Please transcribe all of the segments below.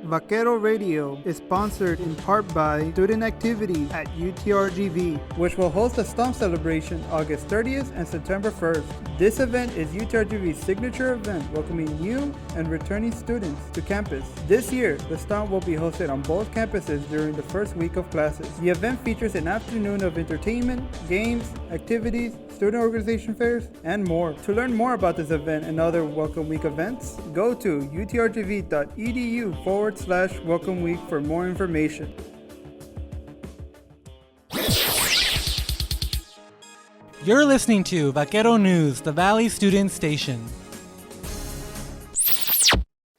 Vaquero Radio is sponsored in part by Student Activity at UTRGV, which will host a stomp celebration August 30th and September 1st. This event is UTRGV's signature event welcoming new and returning students to campus. This year, the stomp will be hosted on both campuses during the first week of classes. The event features an afternoon of entertainment, games, activities, student organization fairs, and more. To learn more about this event and other Welcome Week events, go to utrgv.edu/Welcome Week for more information. You're listening to Vaquero News, the Valley Student Station.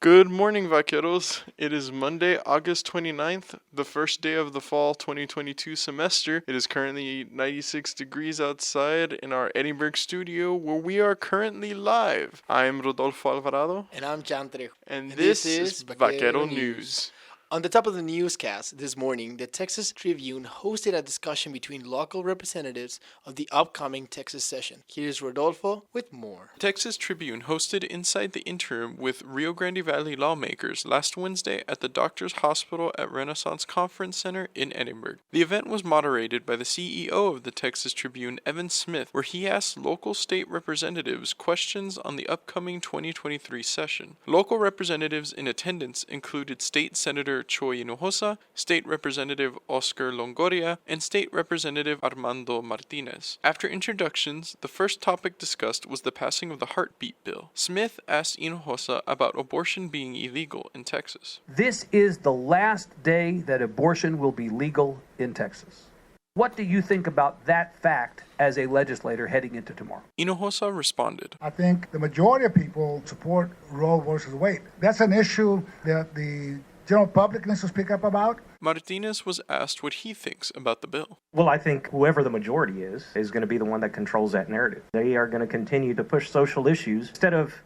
Good morning, Vaqueros. It is Monday, August 29th, the first day of the fall 2022 semester. It is currently 96 degrees outside in our Edinburgh studio where we are currently live. I'm Rodolfo Alvarado. And I'm Jan Trejo. And this is Vaquero News. On the top of the newscast this morning, the Texas Tribune hosted a discussion between local representatives of the upcoming Texas session. Here's Rodolfo with more. Texas Tribune hosted Inside the Interim with Rio Grande Valley lawmakers last Wednesday at the Doctors Hospital at Renaissance Conference Center in Edinburgh. The event was moderated by the CEO of the Texas Tribune, Evan Smith, where he asked local state representatives questions on the upcoming 2023 session. Local representatives in attendance included State Senator Choi Hinojosa, State Representative Oscar Longoria, and State Representative Armando Martinez. After introductions, the first topic discussed was the passing of the heartbeat bill. Smith asked Hinojosa about abortion being illegal in Texas. This is the last day that abortion will be legal in Texas. What do you think about that fact as a legislator heading into tomorrow? Hinojosa responded. I think the majority of people support Roe versus Wade. That's an issue that the general public needs to speak up about. Martinez was asked what he thinks about the bill. Well, I think whoever the majority is going to be the one that controls that narrative. They are going to continue to push social issues instead of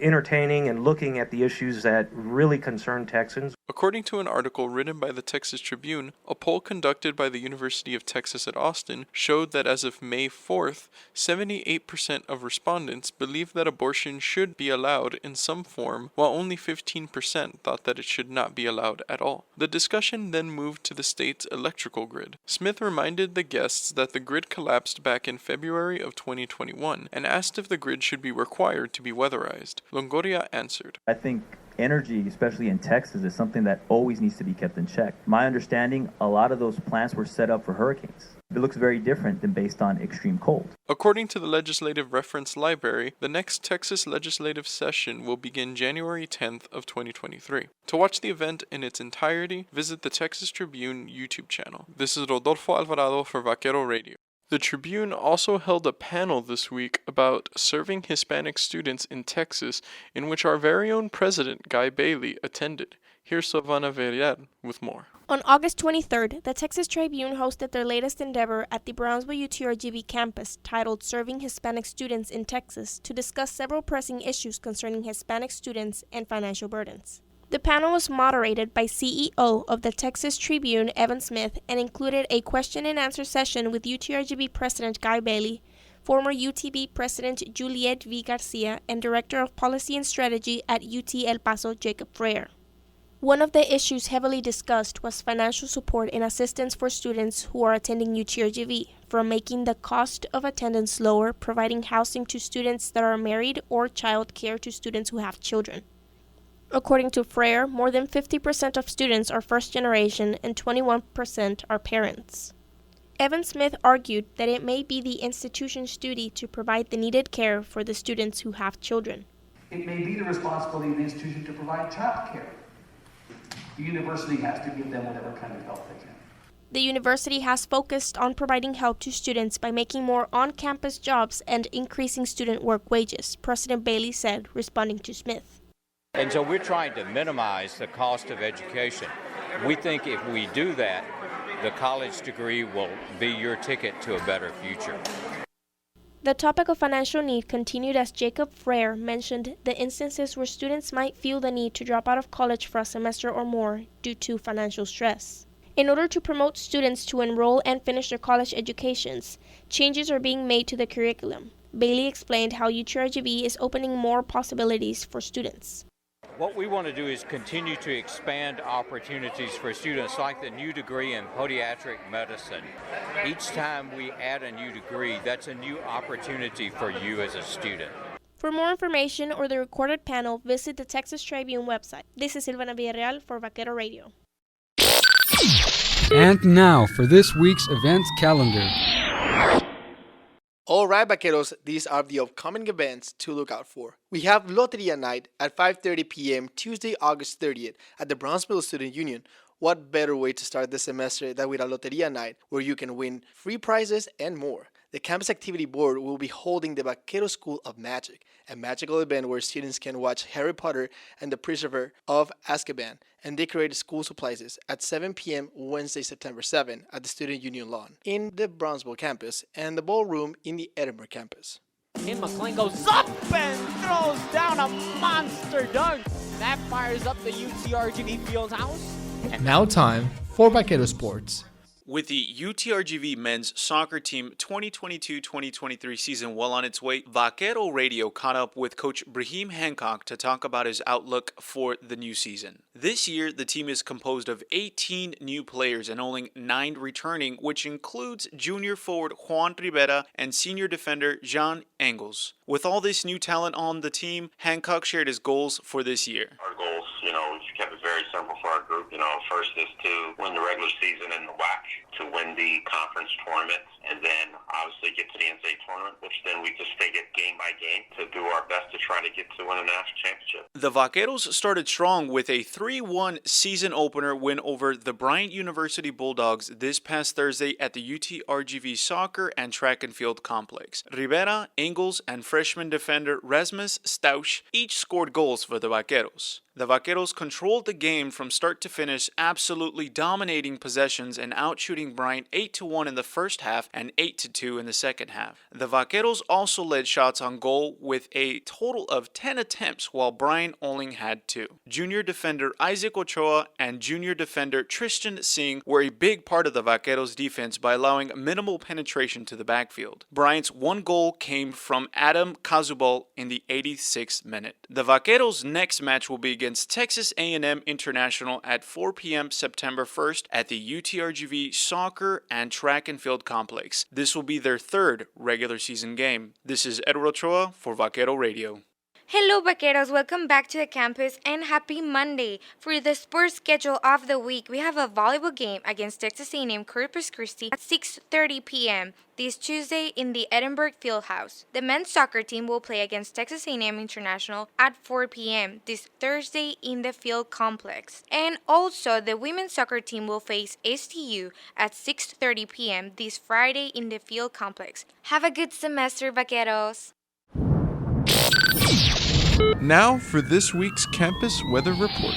entertaining and looking at the issues that really concern Texans. According to an article written by the Texas Tribune, a poll conducted by the University of Texas at Austin showed that as of May 4th, 78% of respondents believed that abortion should be allowed in some form, while only 15% thought that it should not be allowed at all. The discussion then moved to the state's electrical grid. Smith reminded the guests that the grid collapsed back in February of 2021 and asked if the grid should be required to be weatherized. Longoria answered. I think energy, especially in Texas, is something that always needs to be kept in check. My understanding, a lot of those plants were set up for hurricanes. It looks very different than based on extreme cold. According to the Legislative Reference Library, the next Texas legislative session will begin January 10th of 2023. To watch the event in its entirety, visit the Texas Tribune YouTube channel. This is Rodolfo Alvarado for Vaquero Radio. The Tribune also held a panel this week about serving Hispanic students in Texas, in which our very own president, Guy Bailey, attended. Here's Savannah Verrier with more. On August 23rd, the Texas Tribune hosted their latest endeavor at the Brownsville UTRGV campus titled Serving Hispanic Students in Texas to discuss several pressing issues concerning Hispanic students and financial burdens. The panel was moderated by CEO of the Texas Tribune, Evan Smith, and included a question and answer session with UTRGV President Guy Bailey, former UTB President Juliet V. Garcia, and Director of Policy and Strategy at UT El Paso, Jacob Freyer. One of the issues heavily discussed was financial support and assistance for students who are attending UTRGV, from making the cost of attendance lower, providing housing to students that are married, or child care to students who have children. According to Freyer, more than 50% of students are first generation and 21% are parents. Evan Smith argued that it may be the institution's duty to provide the needed care for the students who have children. It may be the responsibility of the institution to provide child care. The university has to give them whatever kind of help they can. The university has focused on providing help to students by making more on-campus jobs and increasing student work wages, President Bailey said, responding to Smith. And so we're trying to minimize the cost of education. We think if we do that, the college degree will be your ticket to a better future. The topic of financial need continued as Jacob Freyer mentioned the instances where students might feel the need to drop out of college for a semester or more due to financial stress. In order to promote students to enroll and finish their college educations, changes are being made to the curriculum. Bailey explained how UTRGV is opening more possibilities for students. What we want to do is continue to expand opportunities for students like the new degree in podiatric medicine. Each time we add a new degree, that's a new opportunity for you as a student. For more information or the recorded panel, visit the Texas Tribune website. This is Silvana Villarreal for Vaquero Radio. And now for this week's events calendar. All right, Vaqueros, these are the upcoming events to look out for. We have Loteria Night at 5:30 p.m. Tuesday, August 30th at the Brownsville Student Union. What better way to start the semester than with a Loteria Night where you can win free prizes and more. The Campus Activity Board will be holding the Vaquero School of Magic, a magical event where students can watch Harry Potter and the Prisoner of Azkaban and decorate school supplies at 7 p.m. Wednesday, September 7 at the Student Union Lawn in the Brownsville campus and the ballroom in the Edinburgh campus. And McLean goes up and throws down a monster dunk. That fires up the UTRGV field house. And now time for Vaquero Sports. With the UTRGV men's soccer team 2022-2023 season well on its way, Vaquero Radio caught up with Coach Brahim Hancock to talk about his outlook for the new season. This year, the team is composed of 18 new players and only 9 returning, which includes junior forward Juan Rivera and senior defender Jean Engels. With all this new talent on the team, Hancock shared his goals for this year. Our goals, we've kept it very simple for our group. First is to win the regular season in the WAC, to win the conference tournament, and then obviously get to the NCAA tournament, which then we just take it game by game to do our best to try to get to win a national championship. The Vaqueros started strong with a 3-1 season opener win over the Bryant University Bulldogs this past Thursday at the UTRGV Soccer and Track and Field Complex. Rivera, Engels, and freshman defender Rasmus Stausch each scored goals for the Vaqueros. The Vaqueros controlled the game from start to finish, absolutely dominating possessions and outshooting Bryant 8-1 in the first half and 8-2 in the second half. The Vaqueros also led shots on goal with a total of 10 attempts, while Bryant only had 2. Junior defender Isaac Ochoa and junior defender Tristan Singh were a big part of the Vaqueros' defense by allowing minimal penetration to the backfield. Bryant's one goal came from Adam Kazubal in the 86th minute. The Vaqueros' next match will be against Texas A&M International at 4 p.m. September 1st at the UTRGV Soccer and Track and Field Complex. This will be their 3rd regular season game. This is Edward Ochoa for Vaquero Radio. Hello Vaqueros, welcome back to the campus and happy Monday. For the sports schedule of the week, we have a volleyball game against Texas A&M Corpus Christi at 6:30 p.m. this Tuesday in the Edinburgh Fieldhouse. The men's soccer team will play against Texas A&M International at 4 p.m. this Thursday in the field complex. And also, the women's soccer team will face STU at 6:30 p.m. this Friday in the field complex. Have a good semester, Vaqueros. Now for this week's campus weather report.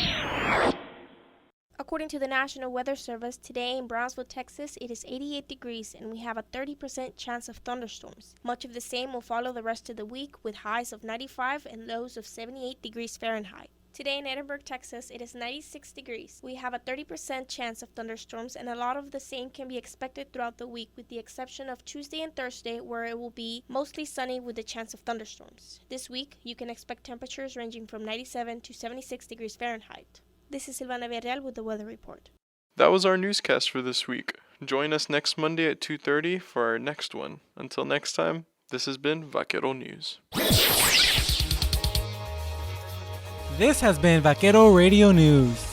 According to the National Weather Service, today in Brownsville, Texas, it is 88 degrees and we have a 30% chance of thunderstorms. Much of the same will follow the rest of the week with highs of 95 and lows of 78 degrees Fahrenheit. Today in Edinburgh, Texas, it is 96 degrees. We have a 30% chance of thunderstorms and a lot of the same can be expected throughout the week with the exception of Tuesday and Thursday where it will be mostly sunny with a chance of thunderstorms. This week, you can expect temperatures ranging from 97 to 76 degrees Fahrenheit. This is Silvana Villarreal with the Weather Report. That was our newscast for this week. Join us next Monday at 2:30 for our next one. Until next time, this has been Vaquero News. This has been Vaquero Radio News.